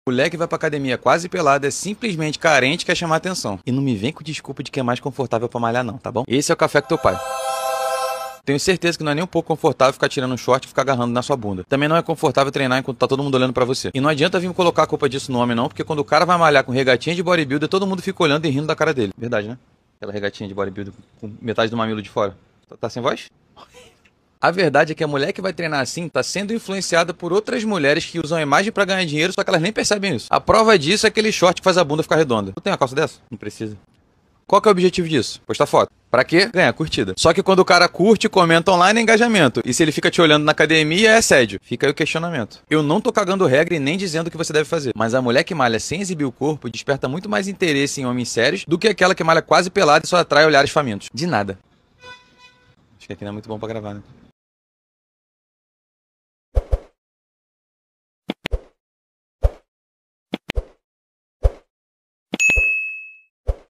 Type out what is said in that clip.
Mulher que vai pra academia quase pelada é simplesmente carente e quer chamar atenção. E não me vem com desculpa de que é mais confortável pra malhar não, tá bom? Esse é o café com teu pai. Tenho certeza que não é nem um pouco confortável ficar tirando um short e ficar agarrando na sua bunda. Também não é confortável treinar enquanto tá todo mundo olhando pra você. E não adianta vir colocar a culpa disso no homem não, porque quando o cara vai malhar com regatinha de bodybuilder, todo mundo fica olhando e rindo da cara dele. Verdade, né? Aquela regatinha de bodybuilder com metade do mamilo de fora. Tá sem voz? A verdade é que a mulher que vai treinar assim tá sendo influenciada por outras mulheres que usam a imagem pra ganhar dinheiro, só que elas nem percebem isso. A prova disso é aquele short que faz a bunda ficar redonda. Tu tem uma calça dessa? Não precisa. Qual que é o objetivo disso? Postar foto. Pra quê? Ganhar curtida. Só que quando o cara curte, comenta online é engajamento. E se ele fica te olhando na academia, é assédio. Fica aí o questionamento. Eu não tô cagando regra e nem dizendo o que você deve fazer. Mas a mulher que malha sem exibir o corpo desperta muito mais interesse em homens sérios do que aquela que malha quase pelada e só atrai olhares famintos. De nada. Acho que aqui não é muito bom pra gravar, né?